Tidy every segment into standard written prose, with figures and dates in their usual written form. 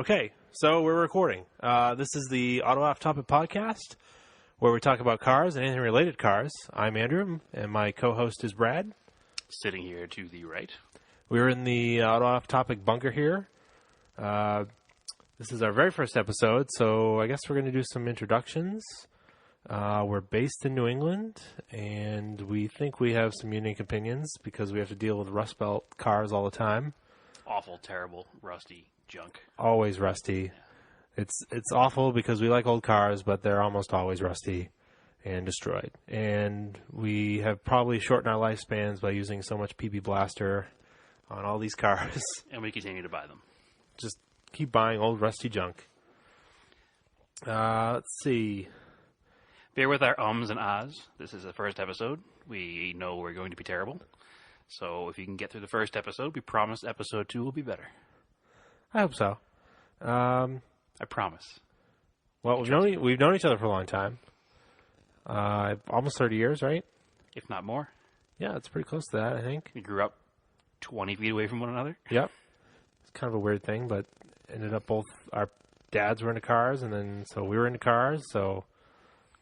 Okay, so we're recording. This is the Auto Off Topic podcast, where we talk about cars and anything related to cars. I'm Andrew, and my co-host is Brad. Sitting here to the right. We're in the Auto Off Topic bunker here. This is our very first episode, so I guess we're going to do some introductions. We're based in New England, and we think we have some unique opinions because we have to deal with Rust Belt cars all the time. Awful, terrible, rusty junk. Always rusty. It's awful because we like old cars, but they're almost always rusty and destroyed. And we have probably shortened our lifespans by using so much PB Blaster on all these cars. And we continue to buy them. Just keep buying old rusty junk. Let's see. Bear with our ums and ahs. This is the first episode. We know we're going to be terrible. So if you can get through the first episode, we promise episode 2 will be better. I hope so. I promise. Well, we've known each other for a long time. Almost 30 years, right? If not more. Yeah, it's pretty close to that, I think. We grew up 20 feet away from one another. Yep. It's kind of a weird thing, but ended up both our dads were into cars, and then so we were into cars, so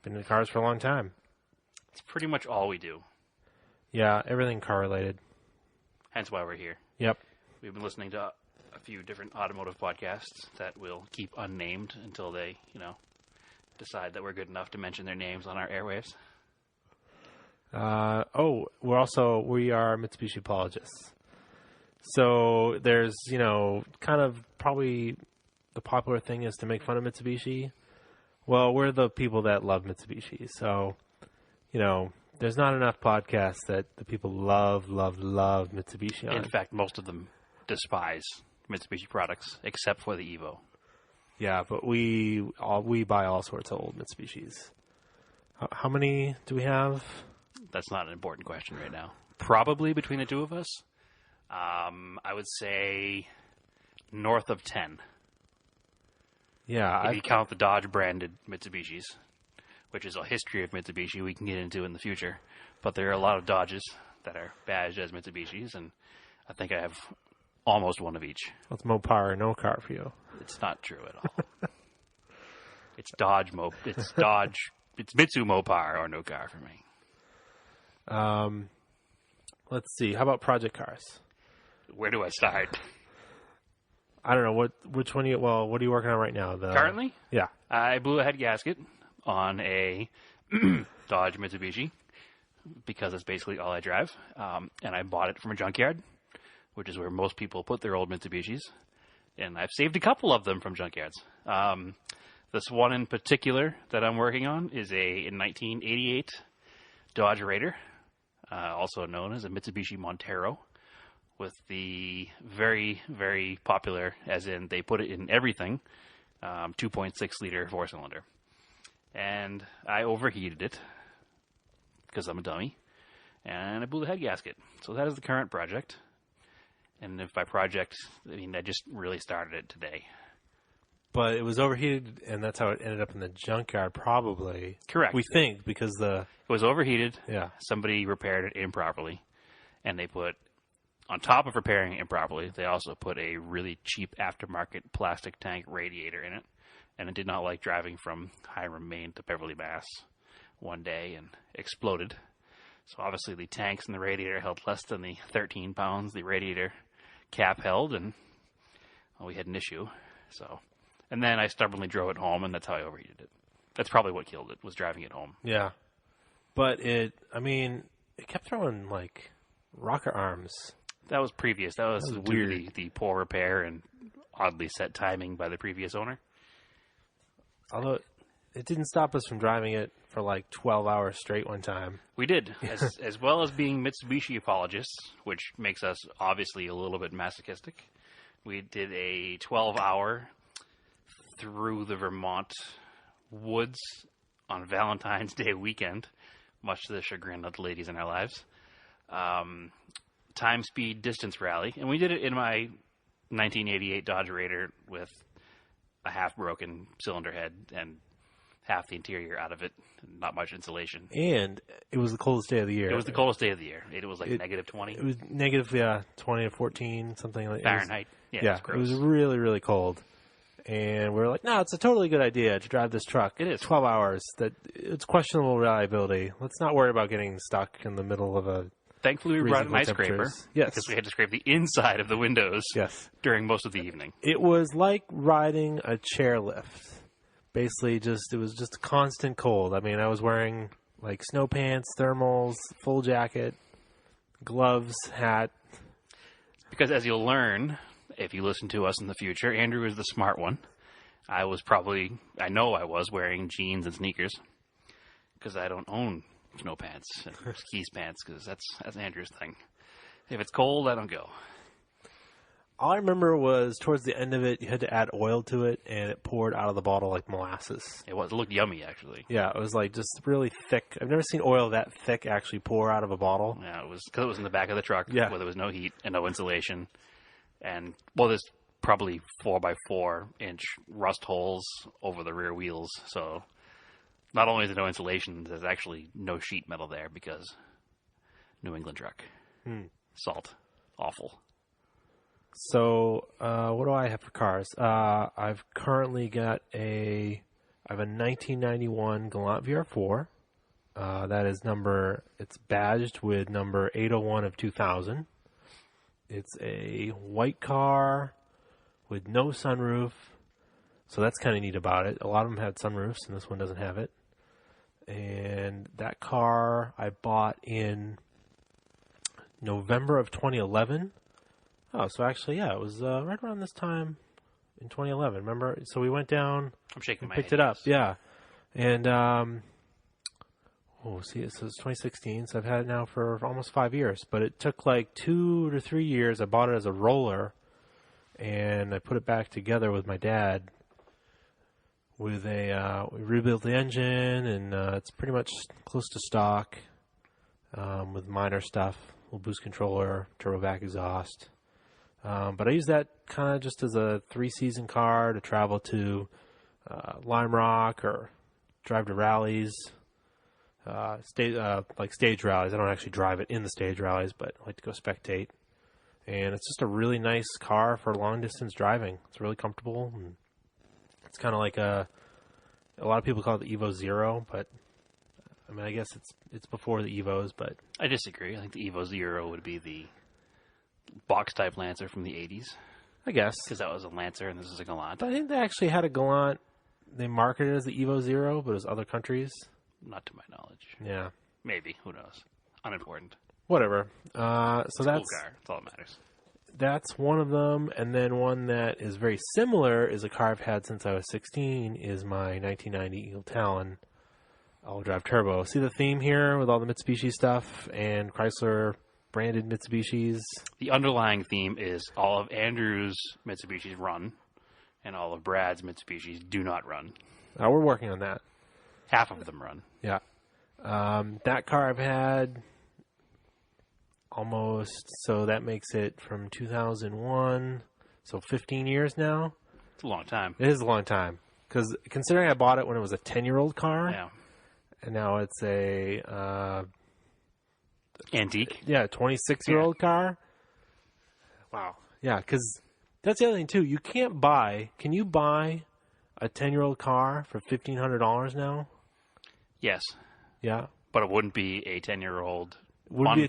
been into cars for a long time. It's pretty much all we do. Yeah, everything car related. Hence why we're here. Yep. We've been listening to a few different automotive podcasts that will keep unnamed until they, decide that we're good enough to mention their names on our airwaves. We are Mitsubishi Apologists. So there's, kind of probably the popular thing is to make fun of Mitsubishi. Well, we're the people that love Mitsubishi. So, there's not enough podcasts that the people love Mitsubishi on. In fact, most of them despise Mitsubishi products, except for the Evo. Yeah, but we buy all sorts of old Mitsubishis. How many do we have? That's not an important question right now. Probably between the two of us, I would say north of 10. Yeah. If you count the Dodge-branded Mitsubishis, which is a history of Mitsubishi we can get into in the future. But there are a lot of Dodges that are badged as Mitsubishis, and I think I have almost one of each. Well, it's Mopar or no car for you. It's not true at all. It's Mitsu Mopar or no car for me. Let's see. How about project cars? Where do I start? I don't know. Which one what are you working on right now? Currently? Yeah. I blew a head gasket on a Dodge Mitsubishi because it's basically all I drive. And I bought it from a junkyard, which is where most people put their old Mitsubishis. And I've saved a couple of them from junkyards. This one in particular that I'm working on is a 1988 Dodge Raider, also known as a Mitsubishi Montero, with the very, very popular, as in they put it in everything, 2.6 liter 4-cylinder. And I overheated it because I'm a dummy, and I blew the head gasket. So that is the current project. And if by project, I just really started it today. But it was overheated, and that's how it ended up in the junkyard, probably. Correct. We think, because it was overheated. Yeah. Somebody repaired it improperly, and they put, on top of repairing it improperly, they also put a really cheap aftermarket plastic tank radiator in it. And it did not like driving from Hiram, Maine to Beverly, Mass. one day and exploded. So obviously the tanks and the radiator held less than the 13 pounds the radiator cap held, and we had an issue. And then I stubbornly drove it home, and that's how I overheated it. That's probably what killed it, was driving it home. Yeah. But it kept throwing, rocket arms. That was previous. That was weird. The poor repair and oddly set timing by the previous owner. Although it didn't stop us from driving it for 12 hours straight one time. We did, as well as being Mitsubishi apologists, which makes us obviously a little bit masochistic. We did a 12-hour through the Vermont woods on Valentine's Day weekend, much to the chagrin of the ladies in our lives. Time, speed, distance rally. And we did it in my 1988 Dodge Raider with a half-broken cylinder head and half the interior out of it, not much insulation. And it was the coldest day of the year. It was the coldest day of the year. It was negative 20. It was negative, 20 to 14, something like that. Fahrenheit. It was really, really cold. And we were like, no, it's a totally good idea to drive this truck. It is. 12 hours. That it's questionable reliability. Let's not worry about getting stuck in the middle of a... Thankfully, we brought an ice scraper. temperatures. Yes. Because we had to scrape the inside of the windows Yes. during most of the evening. It was like riding a chairlift. Basically, it was just constant cold. I mean, I was wearing like snow pants, thermals, full jacket, gloves, hat. Because as you'll learn, if you listen to us in the future, Andrew is the smart one. I know I was wearing jeans and sneakers because I don't own snow pants and skis pants because that's Andrew's thing. If it's cold, I don't go. All I remember was towards the end of it, you had to add oil to it, and it poured out of the bottle like molasses. It looked yummy, actually. Yeah, it was like just really thick. I've never seen oil that thick actually pour out of a bottle. Yeah, it was because it was in the back of the truck Yeah. where there was no heat and no insulation. And, well, there's probably 4x4-inch rust holes over the rear wheels. So not only is there no insulation, there's actually no sheet metal there because New England truck. Salt. Awful. So, what do I have for cars? I've currently got I have a 1991 Galant VR4. It's badged with number 801 of 2000. It's a white car with no sunroof. So that's kind of neat about it. A lot of them had sunroofs, and this one doesn't have it. And that car I bought in November of 2011. Oh, so actually, yeah, it was right around this time in 2011. Remember? So we went down. I'm shaking my picked head. it up, yeah. And it says 2016. So I've had it now for almost 5 years. But it took like 2 to 3 years. I bought it as a roller, and I put it back together with my dad. We rebuilt the engine, and it's pretty much close to stock, with minor stuff, little boost controller, turbo vac exhaust. But I use that kind of just as a 3-season car to travel to Lime Rock or drive to rallies, like stage rallies. I don't actually drive it in the stage rallies, but I like to go spectate. And it's just a really nice car for long-distance driving. It's really comfortable, and it's kind of like a lot of people call it the Evo Zero, but I mean, I guess it's before the Evos, but... I disagree. I think the Evo Zero would be the box-type Lancer from the 80s. I guess. Because that was a Lancer and this is a Galant. But I think they actually had a Galant. They marketed it as the Evo Zero, but it was other countries. Not to my knowledge. Yeah. Maybe. Who knows? Unimportant. Whatever. So it's a cool car. That's all that matters. That's one of them. And then one that is very similar is a car I've had since I was 16 is my 1990 Eagle Talon all drive turbo. See the theme here with all the Mitsubishi stuff and Chrysler branded Mitsubishis? The underlying theme is all of Andrew's Mitsubishis run and all of Brad's Mitsubishis do not run. We're working on that. Half of them run. Yeah. That car I've had almost, so that makes it from 2001, so 15 years now. It's a long time. It is a long time. Because considering I bought it when it was a 10-year-old car, Yeah. and now it's a... Antique. Yeah, 26-year-old car. Wow. Yeah, because that's the other thing, too. Can you buy a 10-year-old car for $1,500 now? Yes. Yeah. But it wouldn't be a 10-year-old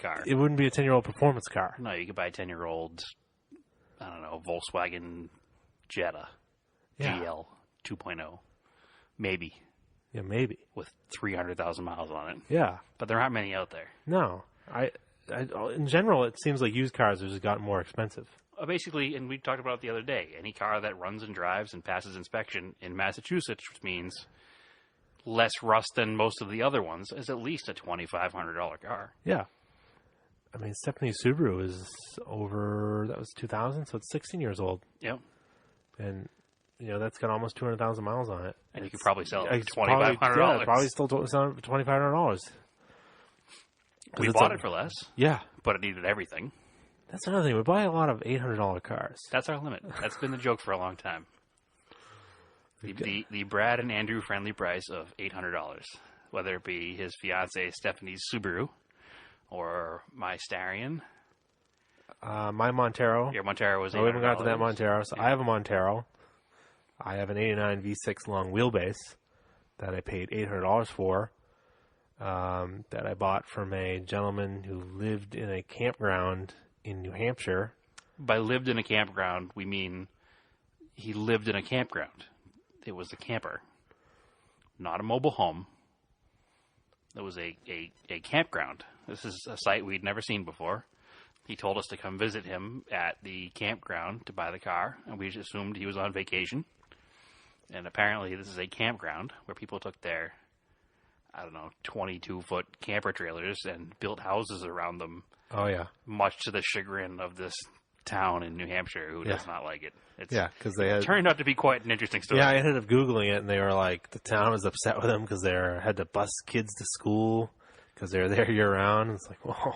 car. It wouldn't be a 10-year-old performance car. No, you could buy a 10-year-old, I don't know, Volkswagen Jetta GL 2.0. Maybe. Yeah, maybe. With 300,000 miles on it. Yeah. But there aren't many out there. No. In general, it seems like used cars have just gotten more expensive. Basically, and we talked about it the other day, any car that runs and drives and passes inspection in Massachusetts, which means less rust than most of the other ones, is at least a $2,500 car. Yeah. I mean, Stephanie's Subaru is that was 2000, so it's 16 years old. Yep. And, that's got almost 200,000 miles on it. And you could probably sell it for $2,500. $2,500. Yeah, probably still selling it for $2,500. We bought it for less. Yeah. But it needed everything. That's another thing. We buy a lot of $800 cars. That's our limit. That's been the joke for a long time. The Brad and Andrew friendly price of $800, whether it be his fiancée Stephanie's Subaru or my Starion. My Montero. Your Montero was $800. We haven't got to that Montero. So yeah. I have a Montero. I have an 89 V6 long wheelbase that I paid $800 for, that I bought from a gentleman who lived in a campground in New Hampshire. By lived in a campground, we mean he lived in a campground. It was a camper, not a mobile home. It was a campground. This is a site we'd never seen before. He told us to come visit him at the campground to buy the car, and we just assumed he was on vacation. And apparently this is a campground where people took their, 22-foot camper trailers and built houses around them. Oh, yeah. Much to the chagrin of this town in New Hampshire who does not like it. Because they had... turned out to be quite an interesting story. Yeah, I ended up Googling it, and they were like, the town was upset with them because they had to bus kids to school because they're there year-round. It's like, whoa.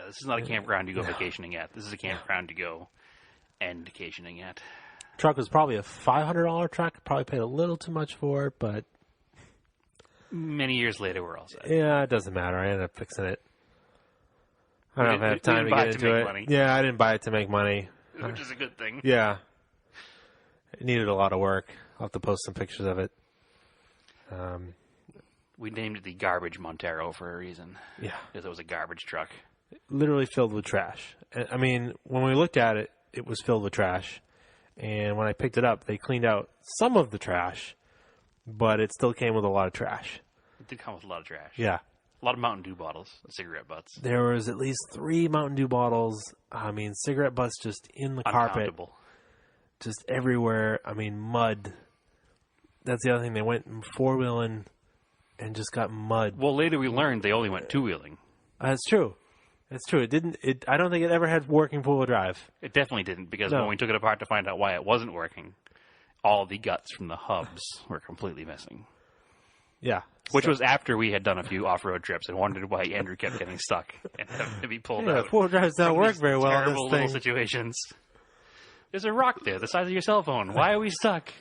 This is not a campground you go vacationing at. This is a campground to go end vacationing at. Truck was probably a $500 truck. Probably paid a little too much for it, but... Many years later, we're all set. Yeah, it doesn't matter. I ended up fixing it. I don't have time to get into it. Money. Yeah, I didn't buy it to make money. Which is a good thing. Yeah. It needed a lot of work. I'll have to post some pictures of it. We named it the Garbage Montero for a reason. Yeah. Because it was a garbage truck. Literally filled with trash. I mean, when we looked at it, it was filled with trash. And when I picked it up, they cleaned out some of the trash, but it still came with a lot of trash. It did come with a lot of trash. Yeah. A lot of Mountain Dew bottles and cigarette butts. There was at least 3 Mountain Dew bottles. I mean, cigarette butts just in the carpet. Just everywhere. I mean, mud. That's the other thing. They went 4-wheeling and just got mud. Well, later we learned they only went 2-wheeling. That's true. That's true. It didn't. I don't think it ever had working 4-wheel drive. It definitely didn't, because when we took it apart to find out why it wasn't working, all the guts from the hubs were completely missing. Yeah. Which was after we had done a few off-road trips and wondered why Andrew kept getting stuck and having to be pulled out. 4-wheel drives don't work very well in this terrible little thing. Situations. There's a rock there the size of your cell phone. Why are we stuck?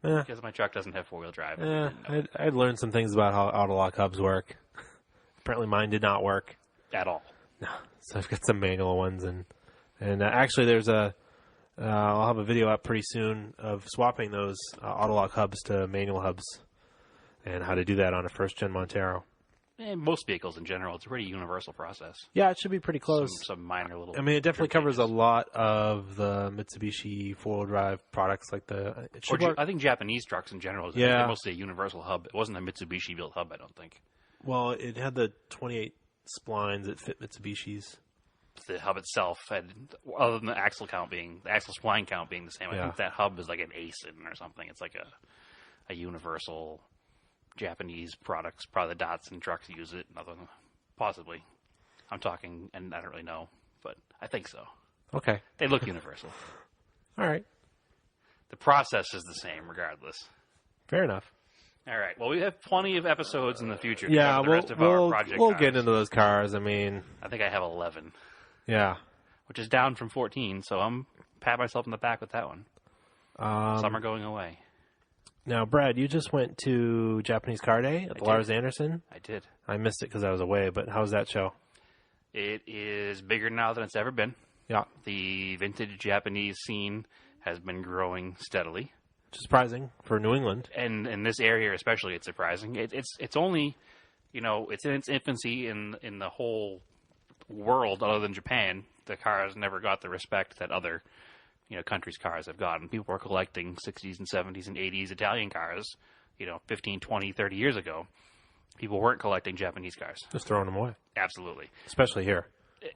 Because my truck doesn't have 4-wheel drive. I'd learned some things about how auto-lock hubs work. Apparently mine did not work. At all. No. So I've got some manual ones. And actually there's I'll have a video up pretty soon of swapping those auto-lock hubs to manual hubs and how to do that on a first-gen Montero. And most vehicles in general, it's a pretty universal process. Yeah, it should be pretty close. Some minor little... I mean, it definitely covers a lot of the Mitsubishi 4-wheel drive products like the... I think Japanese trucks in general, they're mostly a universal hub. It wasn't a Mitsubishi-built hub, I don't think. Well, it had the 28 splines that fit Mitsubishis. The hub itself had, other than the axle spline count being the same, I think that hub is like an ACIN or something. It's like a universal Japanese products. Probably the Datsun trucks use it. Possibly. I'm talking, and I don't really know, but I think so. Okay. They look universal. All right. The process is the same regardless. Fair enough. All right. Well, we have plenty of episodes in the future. Yeah, we'll get into those cars. I mean, I think I have 11. Yeah. Which is down from 14, so I'm pat myself in the back with that one. Some are going away. Now, Brad, you just went to Japanese Car Day at the Larz Anderson. I did. I missed it because I was away, but how's that show? It is bigger now than it's ever been. Yeah. The vintage Japanese scene has been growing steadily. Which is surprising for New England. And in this area especially, it's surprising. It's only, it's in its infancy in the whole world other than Japan. The cars never got the respect that other countries' cars have gotten. People were collecting 60s and 70s and 80s Italian cars 15, 20, 30 years ago. People weren't collecting Japanese cars. Just throwing them away. Absolutely. Especially here.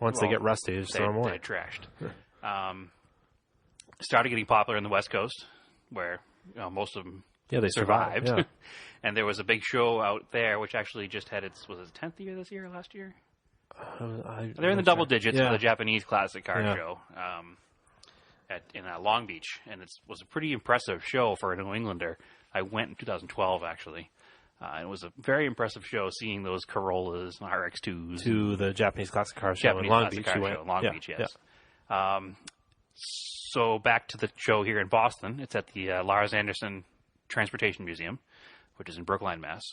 Once they get rusty, just throw them away. They're trashed. Started getting popular in the West Coast, where most of them they survived. Yeah. And there was a big show out there, which actually just had its 10th year this year or last year? They're in the double digits for the Japanese classic car show in Long Beach, and it was a pretty impressive show for a New Englander. I went in 2012, actually. It was a very impressive show, seeing those Corollas and RX-2s. To the Japanese classic car show in Long Beach. Beach, yes. Yeah. So back to the show here in Boston. It's at the Larz Anderson Transportation Museum, which is in Brookline, Mass.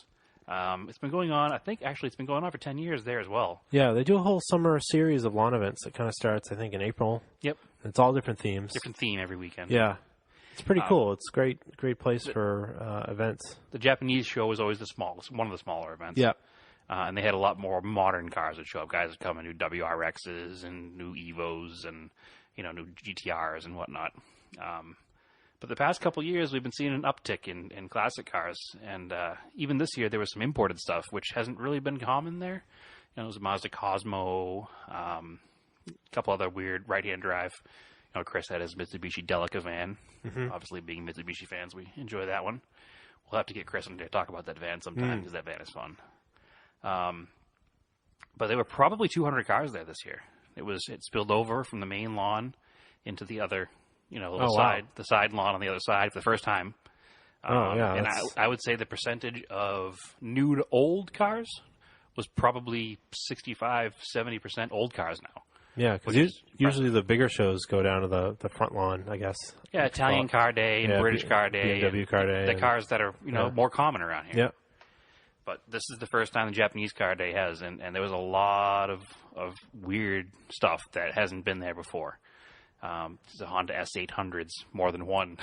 It's been going on, I think, it's been going on for 10 years there as well. Yeah, they do a whole summer series of lawn events that kind of starts, I think, in April. Yep. It's all different themes. Different theme every weekend. Yeah. It's pretty cool. It's great place for events. The Japanese show was always one of the smaller events. Yeah. And they had a lot more modern cars that show up. Guys would come in new WRXs and new Evos and, new GTRs and whatnot. But the past couple years, we've been seeing an uptick in classic cars. And even this year, there was some imported stuff, which hasn't really been common there. There was a Mazda Cosmo, a couple other weird right-hand drive. Chris had his Mitsubishi Delica van. Mm-hmm. Obviously, being Mitsubishi fans, we enjoy that one. We'll have to get Chris on to talk about that van sometime because that van is fun. But there were probably 200 cars there this year. It spilled over from the main lawn into the other, the side lawn on the other side for the first time. And I would say the percentage of new to old cars was probably 65-70% old cars now. Yeah, because usually the bigger shows go down to the front lawn, I guess. Yeah, Italian Car Day and British Car Day. BMW Car Day. The cars that are, more common around here. Yeah. But this is the first time the Japanese Car Day has, and there was a lot of weird stuff that hasn't been there before. The Honda S800s, more than one.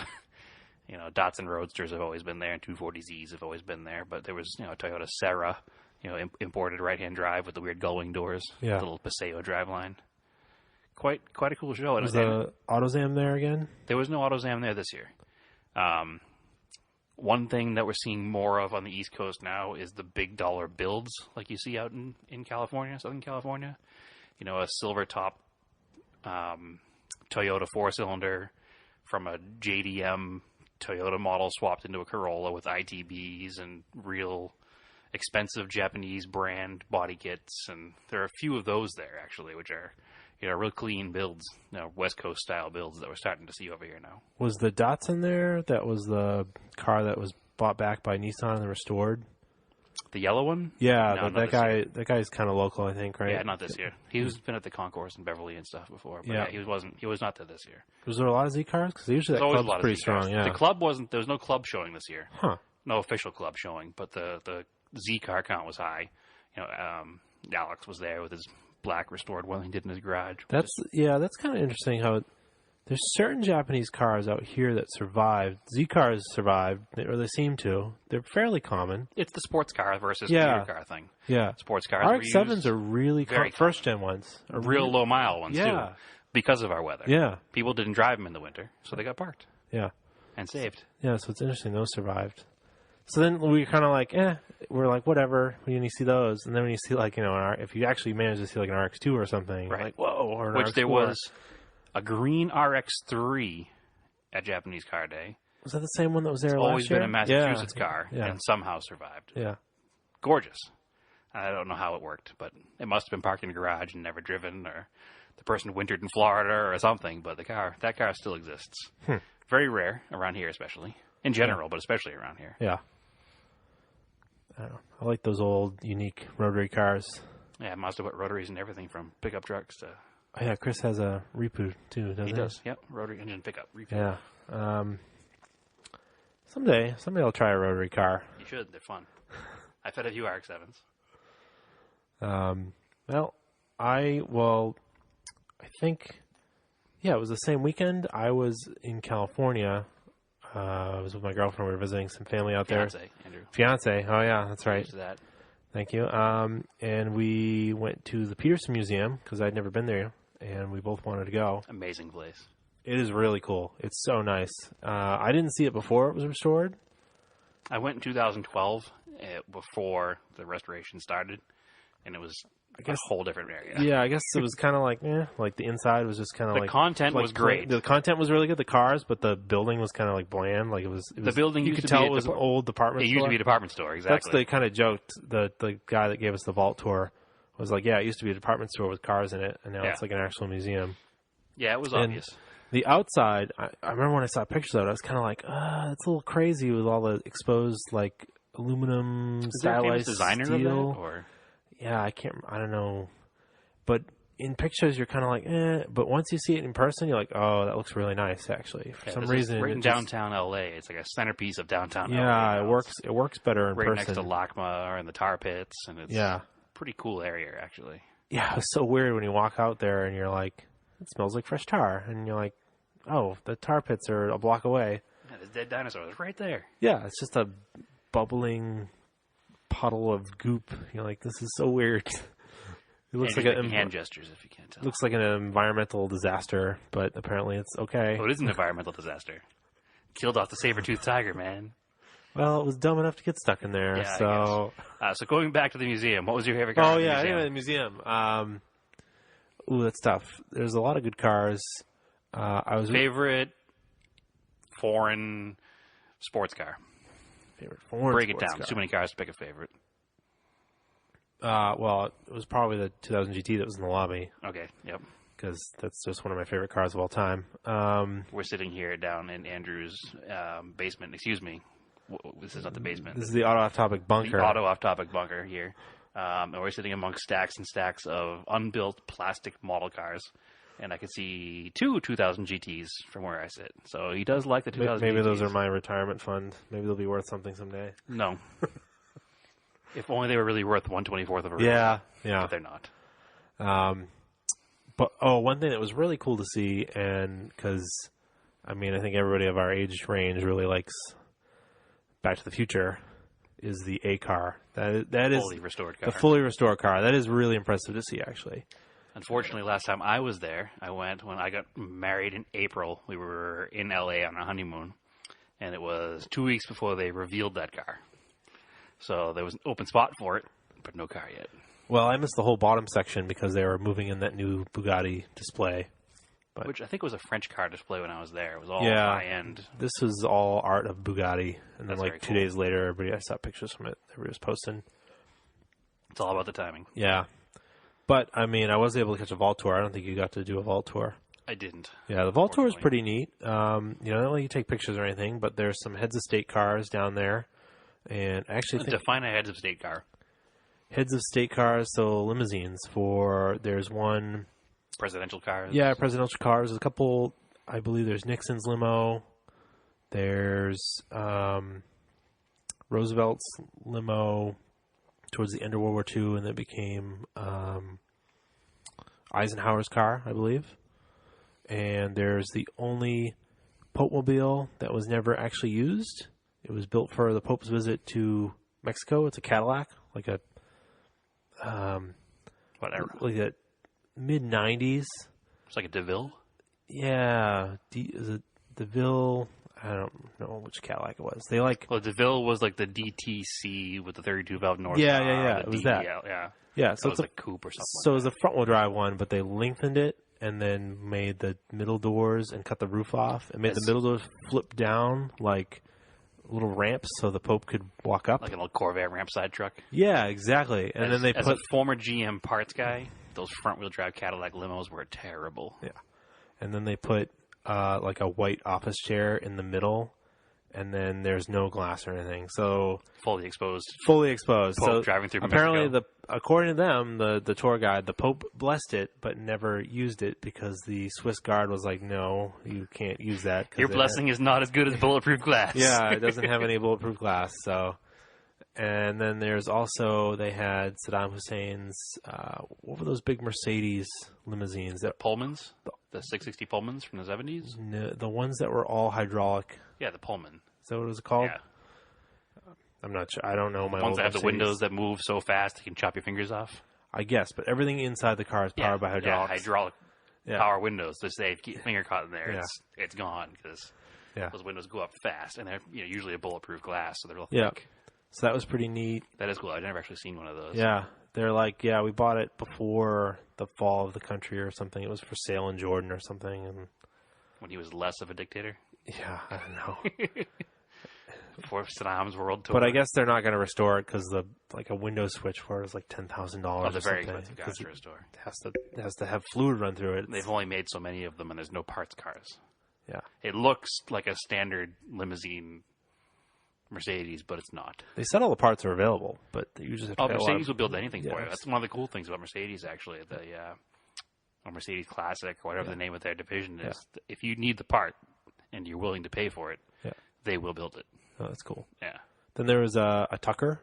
Datsun Roadsters have always been there, and 240Zs have always been there. But there was, a Toyota Serra, imported right-hand drive with the weird gull-wing doors, the little Paseo driveline. Quite a cool show. Was the AutoZam there again? There was no AutoZam there this year. One thing that we're seeing more of on the East Coast now is the big dollar builds like you see out in California, Southern California. A silver top Toyota 4-cylinder from a JDM Toyota model swapped into a Corolla with ITBs and real expensive Japanese brand body kits. And there are a few of those there, actually, which are real clean builds, West Coast style builds that we're starting to see over here now. Was the Datsun there? That was the car that was bought back by Nissan and restored? The yellow one? Yeah, no, that guy's kind of local, I think, right? Yeah, not this year. He's been at the concourse in Beverly and stuff before, but he was not there this year. Was there a lot of Z cars? Because usually that club's pretty strong, yeah. The club there was no club showing this year. Huh. No official club showing, but the Z car count was high. Alex was there with his black restored one he did in his garage. That's kind of interesting how there's certain Japanese cars out here that survived. Z cars survived, or they seem to. They're fairly common. It's the sports car versus commuter car thing. Yeah. Sports cars RX-7s are really first gen ones. Real low mile ones too. Because of our weather. Yeah. People didn't drive them in the winter, so they got parked. Yeah. And saved. Yeah, so it's interesting those survived. So then we kind of like, we're like, whatever, when you see those. And then when you see, like, if you actually manage to see, like, an RX-2 or something, right. You're like, whoa, or an Which RX-4. there was a green RX-3 at Japanese Car Day. Was that the same one that was there last year? Always been a Massachusetts car and somehow survived. Yeah. Gorgeous. I don't know how it worked, but it must have been parked in a garage and never driven, or the person wintered in Florida or something, but that car still exists. Very rare around here, especially. In general, but especially around here. Yeah. I don't know. I like those old, unique rotary cars. Yeah, Mazda put rotaries in everything from pickup trucks to... Oh, yeah, Chris has a Ripu, too, doesn't he? He does, yep. Rotary engine pickup, Ripu. Yeah. Someday I'll try a rotary car. You should. They're fun. I've had a few RX-7s. I think, it was the same weekend. I was in California. I was with my girlfriend. We were visiting some family out there. Andrew. Fiance. Oh, yeah, that's right. Here's that. Thank you. And we went to the Petersen Museum because I'd never been there, and we both wanted to go. Amazing place. It is really cool. It's so nice. I didn't see it before it was restored. I went in 2012 before the restoration started, and it was a whole different area. Yeah, I guess it was kind of like the inside was just kind of like... The content was great. The content was really good, the cars, but the building was kind of like bland. Like it was the building you used could to tell be it was an old department store. It used to be a department store, exactly. That's the kind of joked. The guy that gave us the vault tour was like, it used to be a department store with cars in it, and now it's like an actual museum. Yeah, it was obvious. The outside, I remember when I saw pictures of it, I was kind of like, it's a little crazy with all the exposed, like, aluminum stylized designer steel. Of that, or? Yeah, I don't know. But in pictures, you're kind of like, but once you see it in person, you're like, oh, that looks really nice, actually. For some reason. Right in downtown LA. It's like a centerpiece of downtown LA. Yeah, it works better in person. Right next to LACMA and the tar pits, and it's a pretty cool area, actually. Yeah, it was so weird when you walk out there and you're like, it smells like fresh tar. And you're like, oh, the tar pits are a block away. Yeah, there's dead dinosaurs right there. Yeah, it's just a bubbling puddle of goop. You're like, this is so weird. It looks like hand gestures, if you can't tell. Looks like an environmental disaster, but apparently it's okay. Oh, it is an environmental disaster. Killed off the saber-toothed tiger, man. Well, it was dumb enough to get stuck in there. Yeah, so, so going back to the museum, what was your favorite car? Anyway, the museum. That's tough. There's a lot of good cars. Favorite foreign sports car. Favorite foreign Break it sports down. car. Too many cars to pick a favorite. Well, it was probably the 2000 GT that was in the lobby. Okay, yep. Because that's just one of my favorite cars of all time. We're sitting here down in Andrew's basement. Excuse me. This is not the basement. This is the Auto Off Topic bunker. The Auto Off Topic bunker here. And we're sitting amongst stacks and stacks of unbuilt plastic model cars. And I can see 2 2000 GTs from where I sit. So he does like the 2000 Maybe GTs. those are my retirement fund. Maybe they'll be worth something someday. No. If only they were really worth 1/24th of a real. Yeah. But they're not. But one thing that was really cool to see, and because, I think everybody of our age range really likes Back to the Future, is the A car. That is fully restored car. The fully restored car. That is really impressive to see, actually. Unfortunately, last time I was there, I went when I got married in April. We were in LA on a honeymoon, and it was 2 weeks before they revealed that car. So there was an open spot for it, but no car yet. Well, I missed the whole bottom section because they were moving in that new Bugatti display. Which I think was a French car display when I was there. It was all high-end. This was all art of Bugatti. And then That's very 2 days later, I saw pictures from it. Everybody was posting. It's all about the timing. Yeah. But, I was able to catch a vault tour. I don't think you got to do a vault tour. I didn't. Yeah, the vault tour is pretty neat. Not only you take pictures or anything, but there's some heads of state cars down there. And actually, define a heads of state car. Heads of state cars, so limousines. There's one presidential cars. Yeah, presidential cars. There's a couple. I believe there's Nixon's limo. There's Roosevelt's limo towards the end of World War II, and then it became Eisenhower's car, I believe. And there's the only Pope-mobile that was never actually used. It was built for the Pope's visit to Mexico. It's a Cadillac, like a mid-90s. It's like a DeVille? Yeah. Is it DeVille? I don't know which Cadillac it was. Well, DeVille was like the DTC with the 32-valve North. Yeah. It was that. Yeah, so it's a coupe or something. So it was a front-wheel drive one, but they lengthened it and then made the middle doors and cut the roof off and made the middle doors flip down like little ramps so the Pope could walk up. Like an old Corvair ramp side truck. Yeah, exactly. And then as a former GM parts guy, those front-wheel drive Cadillac limos were terrible. Yeah. And then they put like a white office chair in the middle, and then there's no glass or anything. So fully exposed. Pope so driving through apparently Mexico. According to them, the tour guide, the Pope blessed it but never used it because the Swiss guard was like, no, you can't use that. Your blessing is not as good as bulletproof glass. Yeah, it doesn't have any bulletproof glass. So, and then there's also, they had Saddam Hussein's, what were those big Mercedes limousines? Pullmans? The 660 Pullmans from the 70s? No, the ones that were all hydraulic. Yeah, the Pullman. Is that what it was called? Yeah. I'm not sure. I don't know my ones that have Mercedes. the windows that move so fast you can chop your fingers off. I guess, but everything inside the car is powered by hydraulics. Yeah, hydraulic power windows. So say if you get your finger caught in there, Yeah. it's gone because Yeah. those windows go up fast, and they're usually a bulletproof glass, so they're real Yeah. thick. So that was pretty neat. That is cool. I've never actually seen one of those. Yeah. They're like, yeah, we bought it before the fall of the country or something. It was for sale in Jordan or something. And when he was less of a dictator. Yeah, I don't know. Before Saddam's world tour. But I guess they're not going to restore it because a Windows switch for it is like $10,000 Oh, they're or very something. expensive cars to restore. It has to have fluid run through it. They've only made so many of them, and there's no parts cars. Yeah. It looks like a standard limousine Mercedes, but it's not. They said all the parts are available, but you just have to pay a lot Mercedes of- will build anything for you. Yes. That's one of the cool things about Mercedes, actually. Or Mercedes Classic, or whatever the name of their division is. Yeah. If you need the part and you're willing to pay for it, they will build it. Oh, that's cool. Yeah. Then there was a Tucker.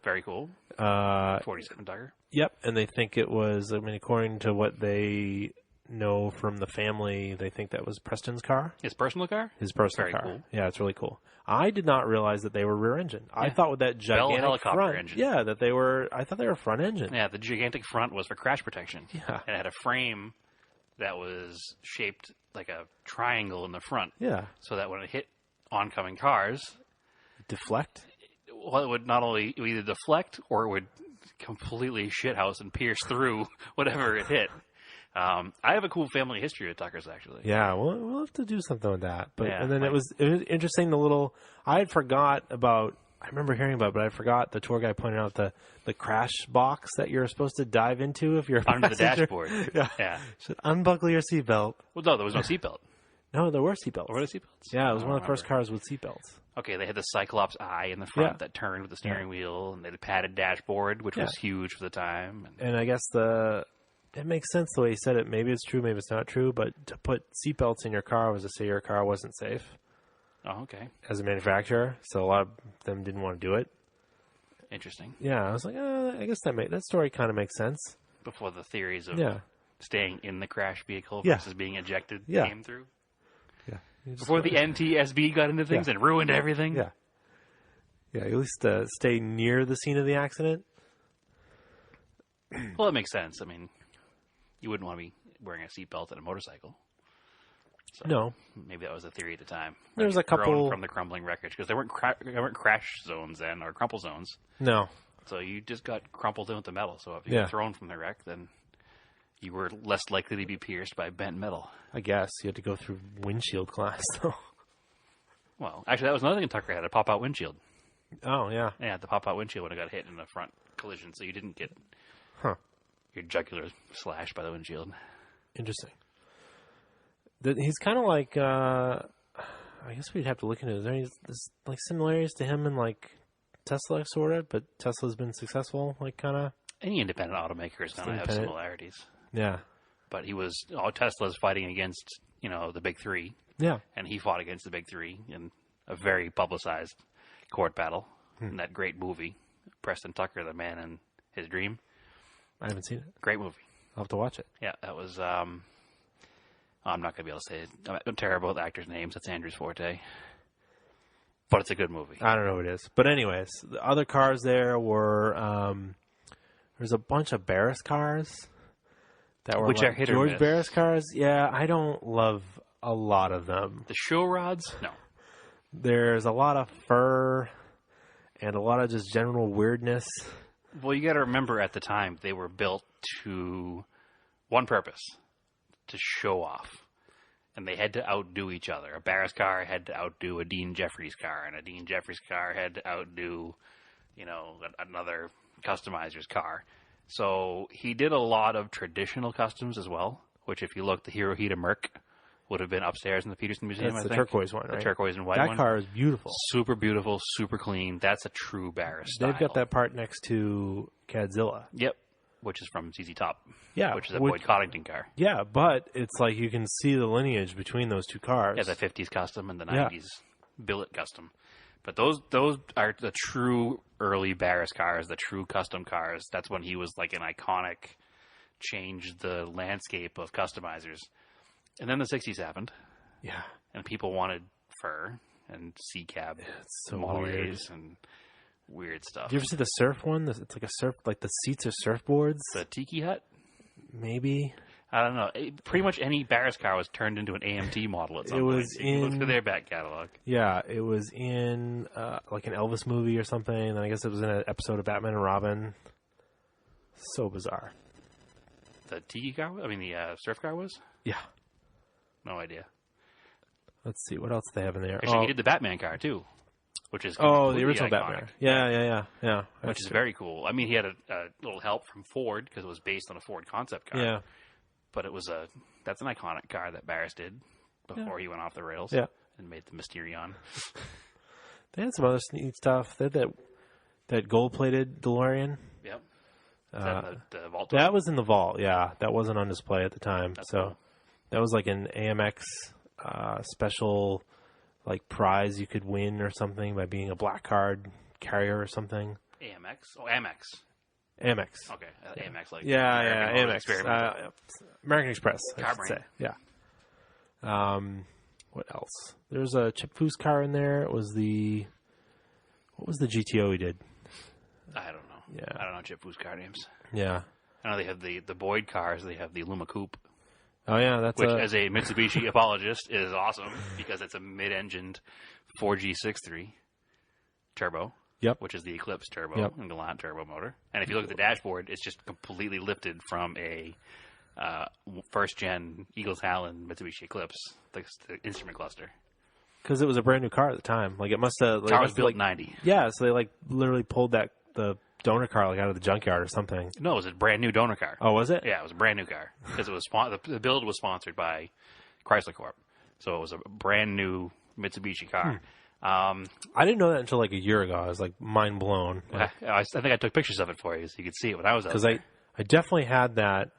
Very cool. 47 Tucker. Yep, and they think it was, according to what they know from the family, they think that was Preston's car. His personal car? His personal Very car. cool. Yeah, it's really cool. I did not realize that they were rear engine. I thought with that gigantic helicopter front engine. Yeah, that they were. I thought they were front engine. Yeah, the gigantic front was for crash protection. Yeah. And it had a frame that was shaped like a triangle in the front. Yeah. So that when it hit oncoming cars, Deflect. well, it would not only it would either deflect or it would completely shithouse and pierce through whatever it hit. I have a cool family history with Tuckers, actually. Yeah, we'll have to do something with that. But Yeah, and then it was interesting. I had forgot about. I remember hearing about it, but I forgot the tour guy pointed out the crash box that you're supposed to dive into if you're a Under the passenger. dashboard. Yeah. Should unbuckle your seatbelt. Well, no, there was no seatbelt. No, there were seatbelts. Were there seatbelts? Yeah, it was I one of don't the first remember. cars with seatbelts. Okay, they had the Cyclops eye in the front Yeah. that turned with the steering wheel, and they had a padded dashboard, which was huge for the time. And I guess it makes sense the way he said it. Maybe it's true, maybe it's not true, but to put seatbelts in your car was to say your car wasn't safe Oh, okay. as a manufacturer. So a lot of them didn't want to do it. Interesting. Yeah, I was like, I guess that story kind of makes sense. Before the theories of Yeah. staying in the crash vehicle Yeah. versus being ejected Yeah. came through. Yeah. Before the NTSB got into things and ruined everything. Yeah. Yeah, at least stay near the scene of the accident. Well, that makes sense. I mean, you wouldn't want to be wearing a seatbelt at a motorcycle. So No. maybe that was the theory at the time. There was Like, a couple- thrown from the crumbling wreckage because there weren't crash zones then or crumple zones. No. So you just got crumpled in with the metal. So if you Yeah. were thrown from the wreck, then you were less likely to be pierced by bent metal. I guess you had to go through windshield glass, though. Well, actually, that was another thing Tucker had, a pop-out windshield. Oh, yeah. Yeah, the pop-out windshield would have got hit in the front collision, so you didn't get your jugular slashed by the windshield. Interesting. He's kind of like, I guess we'd have to look into it. Is there any like similarities to him and like Tesla, sort of, but Tesla's been successful, like kind of? Any independent automaker is going to have Independent. similarities. Yeah. But Tesla's fighting against, the big three, Yeah. and he fought against the big three in a very publicized court battle in that great movie, Preston Tucker, The Man in His Dream. I haven't seen it. Great movie. I'll have to watch it. Yeah, that was, I'm not going to be able to say it. I'm terrible with actors' names. That's Andrew's forte. But it's a good movie. I don't know what it is. But anyways, the other cars there were, there's a bunch of Barris cars that were Which like are hit or George miss. Barris cars. Yeah, I don't love a lot of them. The show rods? No. There's a lot of fur and a lot of just general weirdness. Well, you got to remember at the time they were built to one purpose, to show off. And they had to outdo each other. A Barris car had to outdo a Dean Jeffries car, and a Dean Jeffries car had to outdo, another customizer's car. So he did a lot of traditional customs as well, which if you look, the Hirohito Merc would have been upstairs in the Petersen Museum, That's I the think. turquoise one, right? The turquoise and white That one. car is beautiful. Super beautiful, super clean. That's a true Barris style. They've got that part next to Cadzilla. Yep, which is from ZZ Top. Yeah, which is a Boyd Coddington car. Yeah, but it's like you can see the lineage between those two cars. Yeah, the 50s custom and the Yeah. 90s billet custom. But those are the true early Barris cars, the true custom cars. That's when he was like an iconic, changed the landscape of customizers. And then the 60s happened, Yeah. and people wanted fur and C-cab It's so Model weird. A's and weird stuff. Do you ever see the surf one? It's like a surf, like the seats are surfboards. The Tiki Hut? Maybe. I don't know. Pretty much any Barris car was turned into an AMT model at some It point. was So you can look in- through their back catalog. Yeah, it was in like an Elvis movie or something. And I guess it was in an episode of Batman and Robin. So bizarre. The Tiki car? I mean, the surf car was? Yeah. No idea. Let's see. What else do they have in there? Actually, he did the Batman car, too. Which is the completely original iconic, Batman. Yeah. Which is very cool. I mean, he had a little help from Ford because it was based on a Ford concept car. Yeah. But that's an iconic car that Barris did before he went off the rails Yeah. and made the Mysterion. They had some other neat stuff. They had that gold-plated DeLorean. Yep. Is that the Vault? That was in the vault, yeah. That wasn't on display at the time. That's so cool. that was like an AMX special like prize you could win or something by being a black card carrier or something. AMX? Oh, Amex. Amex. Okay, Amex, like Yeah, American Amex. Experimental. American Express, I Car should brand. say. Yeah. What else? There's a Chip Foose car in there. What was the GTO he did? I don't know. Yeah. I don't know Chip Foose car names. Yeah. I know they have the Boyd cars. They have the Luma Coupe, Oh yeah, that's which as a Mitsubishi apologist is awesome because it's a mid-engined 4G63 turbo. Yep. Which is the Eclipse turbo and Galant turbo motor. And if you look at the dashboard, it's just completely lifted from a first-gen Eagle Talon Mitsubishi Eclipse, the instrument cluster. because it was a brand new car at the time. Like it must have. The car was built in 90. Yeah, so they like literally pulled the donor car like out of the junkyard or something. No, it was a brand new donor car. Oh, was it? Yeah, it was a brand new car because it was the build was sponsored by Chrysler Corp. So it was a brand new Mitsubishi car. I didn't know that until like a year ago. I was like mind blown. I think I took pictures of it for you so you could see it when I was out there. Because I definitely had that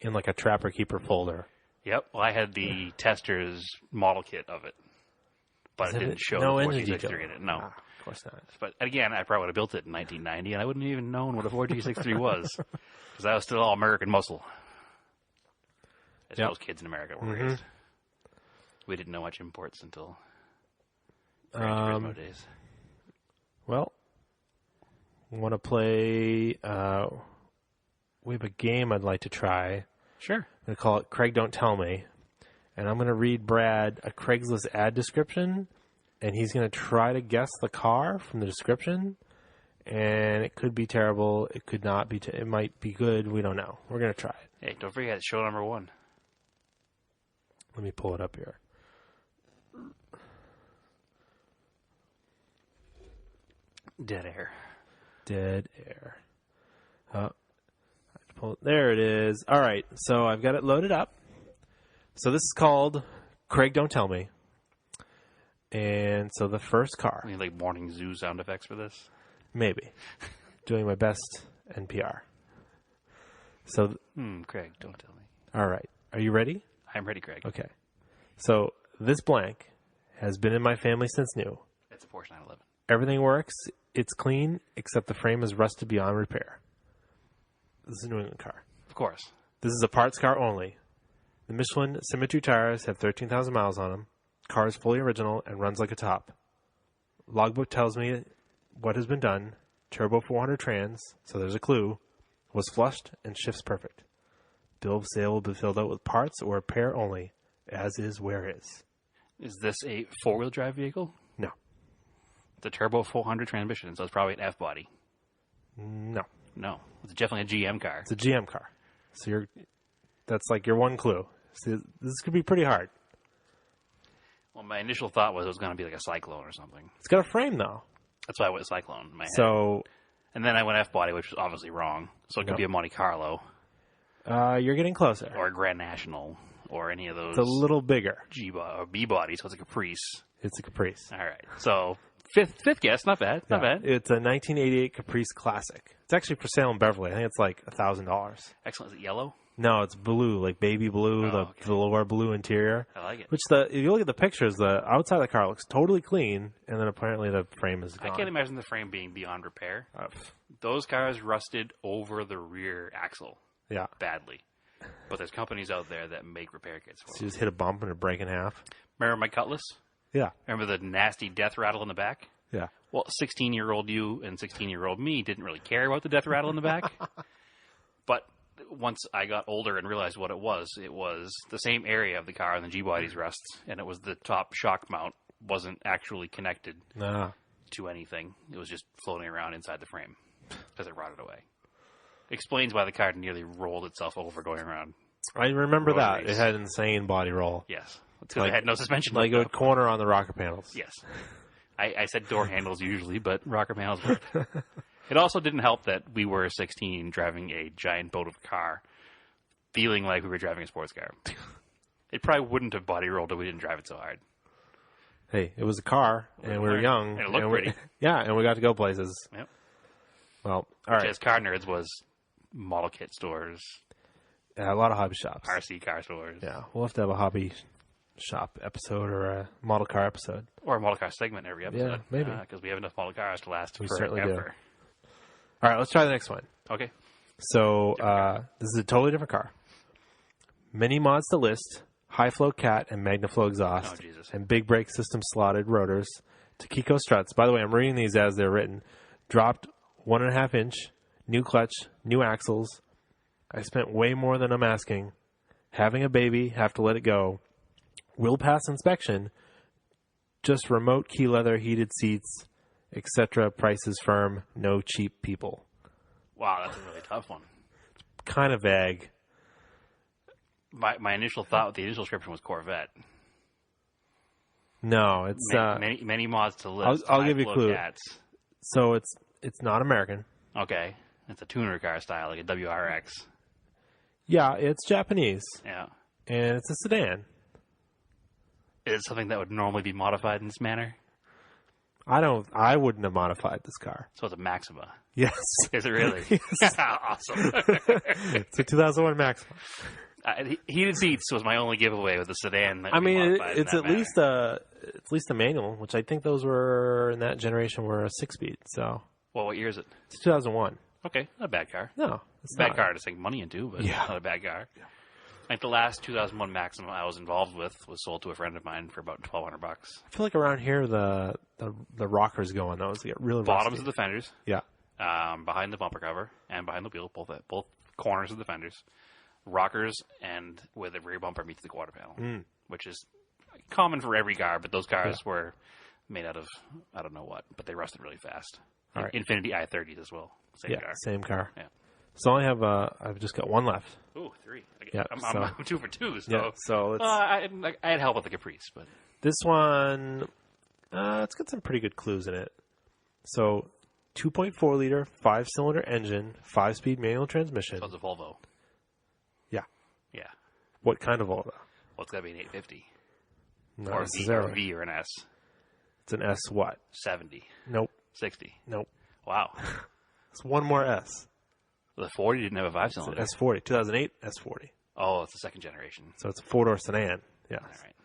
in like a Trapper Keeper folder. Yep. Well, I had the tester's model kit of it, but it didn't show no the engine 4G63 detail in it. No. Of course not. But again, I probably would have built it in 1990, and I wouldn't have even known what a 4G63 was because I was still all American muscle. As most kids in America were raised. We didn't know much imports until Gran Turismo days. Well, want to play? We have a game I'd like to try. Sure. I'm going to call it Craig Don't Tell Me. And I'm going to read Brad a Craigslist ad description, and he's going to try to guess the car from the description. And it could be terrible. It could not be. It might be good. We don't know. We're going to try it. Hey, don't forget, show number 1. Let me pull it up here. Dead air. Dead air. There it is. All right, so I've got it loaded up. So this is called Craig Don't Tell Me. And so the first car. You need like morning zoo sound effects for this? Maybe. Doing my best NPR. So. Craig, don't tell me. All right. Are you ready? I'm ready, Craig. Okay. So this blank has been in my family since new. It's a Porsche 911. Everything works. It's clean, except the frame is rusted beyond repair. This is a New England car. Of course. This is a parts car only. The Michelin Symmetry tires have 13,000 miles on them. Car is fully original and runs like a top. Logbook tells me what has been done. Turbo 400 trans, so there's a clue, was flushed and shifts perfect. Bill of sale will be filled out with parts or repair only, as is where is. Is this a four-wheel drive vehicle? No. It's a turbo 400 transmission, so it's probably an F-body. No. No. It's definitely a GM car. It's a GM car. So that's like your one clue. See, this could be pretty hard. Well, my initial thought was it was going to be like a Cyclone or something. It's got a frame, though. That's why I went Cyclone in my head. So, and then I went F-body, which was obviously wrong. So it could be a Monte Carlo. You're getting closer. Or a Grand National. Or any of those. It's a little bigger. Or B-body, so it's a Caprice. It's a Caprice. All right. So, fifth guess. Not bad. Not bad. It's a 1988 Caprice Classic. It's actually for sale in Beverly. I think it's like $1,000. Excellent. Is it yellow? No, it's blue, like baby blue, the velour blue interior. I like it. Which if you look at the pictures, the outside of the car looks totally clean, and then apparently the frame is gone. I can't imagine the frame being beyond repair. Those cars rusted over the rear axle. Yeah. Badly. But there's companies out there that make repair kits for So you just hit a bump and it'll break in half. Remember my Cutlass? Yeah. Remember the nasty death rattle in the back? Yeah. Well, 16-year-old you and 16-year-old me didn't really care about the death rattle in the back. But once I got older and realized what it was the same area of the car and the G-body's rust, and it was the top shock mount wasn't actually connected to anything. It was just floating around inside the frame because it rotted away. Explains why the car nearly rolled itself over going around. I remember that. Race. It had insane body roll. Yes. Because it had no suspension. Like it would corner on the rocker panels. Yes. I said door handles usually, but rocker panels worked. It also didn't help that we were 16 driving a giant boat of a car, feeling like we were driving a sports car. It probably wouldn't have body rolled if we didn't drive it so hard. Hey, it was a car, and we were young. And it looked pretty. Yeah, and we got to go places. Yep. Well, all right. As car nerds was model kit stores. A lot of hobby shops. RC car stores. Yeah, we'll have to have a hobby shop episode or a model car episode. Or a model car segment every episode. Yeah, maybe. Because we have enough model cars to last we forever. certainly do. All right, let's try the next one. Okay. So this is a totally different car. Many mods to list: high flow cat and MagnaFlow exhaust, Oh, Jesus. and big brake system slotted rotors. Takiko struts. By the way, I'm reading these as they're written. Dropped 1.5 inch, new clutch, new axles. I spent way more than I'm asking. Having a baby, have to let it go. Will pass inspection. Just remote key leather, heated seats, etc. Prices firm. No cheap people. Wow, that's a really tough one. Kind of vague. My initial thought with the initial description was Corvette. No, it's many mods to list. I'll give you a clue. Cats. So it's not American. Okay, it's a tuner car style, like a WRX. Yeah, it's Japanese, Yeah, and it's a sedan. is it something that would normally be modified in this manner? I wouldn't have modified this car. So it's a Maxima. Yes. Is it really? Yes. Awesome. It's a 2001 Maxima. Heated seats was my only giveaway with the sedan. That I mean, modified in it's that at manner. least a manual, which I think those were in that generation were a 6-speed. So Well, what year is it? it's 2001. Okay, not a bad car. No, it's Bad not. car to sink money into, but Yeah. not a bad car. Yeah. Like the last 2001 Maxima I was involved with was sold to a friend of mine for about $1,200. I feel like around here the rockers go on those. They get really Bottoms rusty. of the fenders, Yeah. behind the bumper cover, and behind the wheel, both corners of the fenders. Rockers, and where the rear bumper meets the quarter panel, which is common for every car, but those cars were made out of, I don't know what, but they rusted really fast. All right. Infiniti i30s as well. Same car. Same car. Yeah. So I've just got one left. Ooh, 3. Okay. Yeah, I'm 2 for 2, so. Yeah. So let's, I had help with the Caprice, but. this one, it's got some pretty good clues in it. So 2.4 liter, 5-cylinder engine, 5-speed manual transmission. So it's a Volvo. Yeah. Yeah. What kind of Volvo? Well, it's got to be an 850. Not Or necessarily. a V or an S. It's an S what? 70. Nope. 60. Nope. Wow. It's one more S. The 40 didn't have a It's an 5-cylinder. S40. 2008 S40. Oh, it's the second generation. So it's a 4-door sedan. Yeah. All right.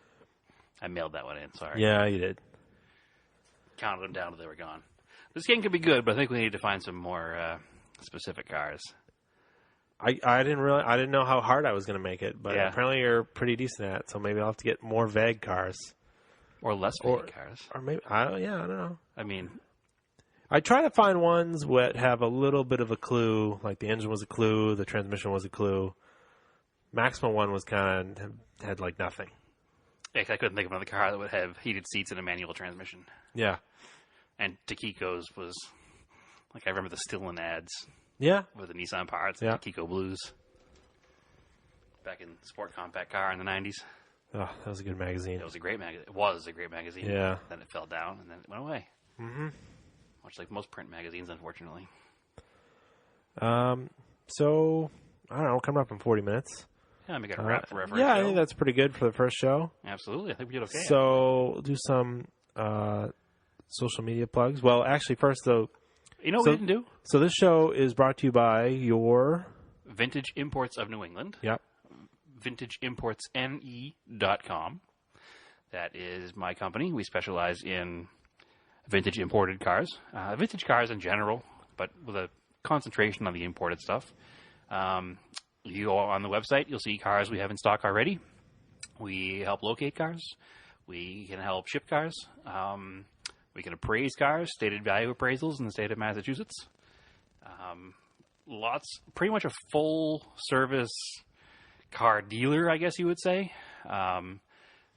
I mailed that one in, sorry. Yeah, you did. Counted them down till they were gone. This game could be good, but I think we need to find some more specific cars. I didn't know how hard I was going to make it, but Yeah. apparently you're pretty decent at it. So maybe I'll have to get more vague cars, Or less vague cars. or maybe I don't know. I mean, I try to find ones that have a little bit of a clue, like the engine was a clue, the transmission was a clue. Maxima one was kind of had like nothing. I couldn't think of another car that would have heated seats and a manual transmission. Yeah, And Takiko's was, like, I remember the Stillen ads yeah, with the Nissan parts, Yeah. Takiko Blues. Back in Sport Compact Car in the 90s. oh, that was a good magazine. It was a great magazine. It was a great magazine. Yeah. Then it fell down, and then it went away. Mm-hmm. Much like most print magazines, unfortunately. So I don't know, coming up in 40 minutes. Yeah, we got a wrap for our first Yeah, show. I think that's pretty good for the first show. Absolutely. I think we did okay. So we'll do some social media plugs. Well, actually, first though, You know what so- we didn't do? so this show is brought to you by your Vintage Imports of New England. yep. VintageImportsNE.com. That is my company. We specialize in vintage imported cars. Vintage cars in general, but with a concentration on the imported stuff. You go on the website, you'll see cars we have in stock already. We help locate cars. We can help ship cars. We can appraise cars, stated value appraisals in the state of Massachusetts. Pretty much a full service car dealer, I guess you would say.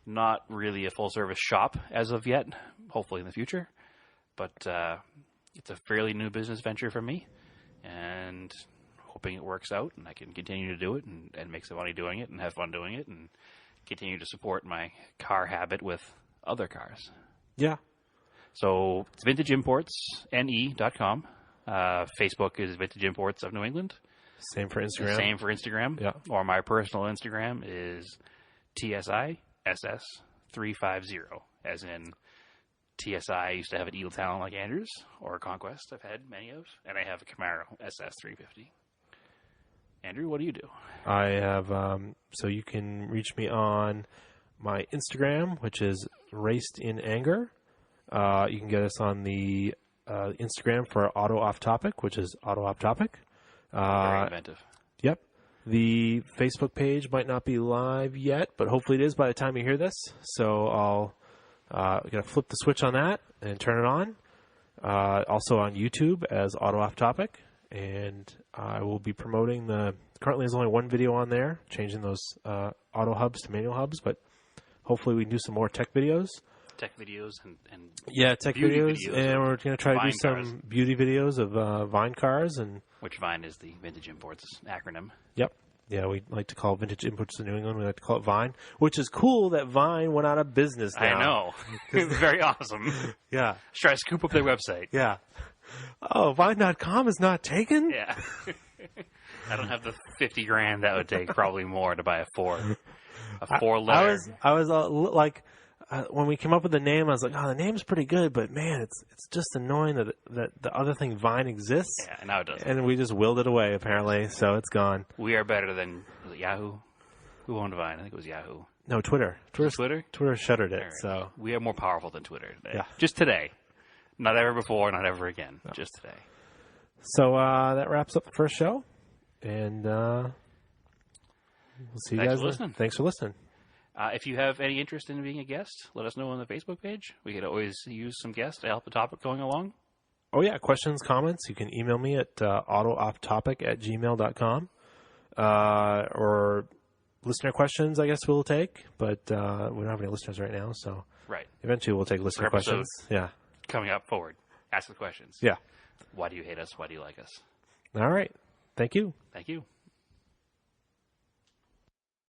Not really a full service shop as of yet, hopefully in the future. But it's a fairly new business venture for me, and hoping it works out and I can continue to do it and make some money doing it and have fun doing it and continue to support my car habit with other cars. Yeah. So it's VintageImportsNE.com. Facebook is Vintage Imports of New England. Same for Instagram. Same for Instagram. Yeah. Or my personal Instagram is TSISS350, as in TSI I used to have at Eagle Talon like Andrews, or Conquest I've had many of, and I have a Camaro SS350. Andrew, what do you do? I have, so you can reach me on my Instagram, which is Raced in Anger. You can get us on the Instagram for Auto Off Topic, which is Auto Off Topic. Very inventive. Yep. The Facebook page might not be live yet, but hopefully it is by the time you hear this. So I'll gotta flip the switch on that and turn it on. Also on YouTube as Auto Off Topic, and I will be promoting currently there's only one video on there, changing those auto hubs to manual hubs, but hopefully we can do some more tech videos. Tech videos and tech videos, and we're going to try to do some beauty videos of Vine cars. Which Vine is the Vintage Imports acronym. Yep. Yeah, we like to call Vintage Imports in New England. We like to call it Vine, which is cool that Vine went out of business now. I know. It's very awesome. Yeah. Let's try to scoop up their website. Yeah. Oh, Vine.com is not taken? Yeah. I don't have the $50,000 that would take, probably more, to buy a four-letter. I was like, when we came up with the name, I was like, oh, the name's pretty good, but man, it's just annoying that the other thing, Vine, exists. Yeah, now it doesn't. And we just willed it away, apparently, so it's gone. We are better than, was it Yahoo? Who owned Vine? I think it was Yahoo. No, Twitter. Twitter? Twitter shuttered it, Right. so. We are more powerful than Twitter today. Yeah. Just today. Not ever before, not ever again. No. Just today. So that wraps up the first show, and we'll see you guys later. Thanks for listening. If you have any interest in being a guest, let us know on the Facebook page. We could always use some guests to help the topic going along. Oh, yeah. Questions, comments, you can email me at autoofftopic@gmail.com. Or listener questions, I guess we'll take, but we don't have any listeners right now, so right. Eventually we'll take listener questions. Yeah. Coming up forward. Ask the questions. Yeah. Why do you hate us? Why do you like us? All right. Thank you. Thank you.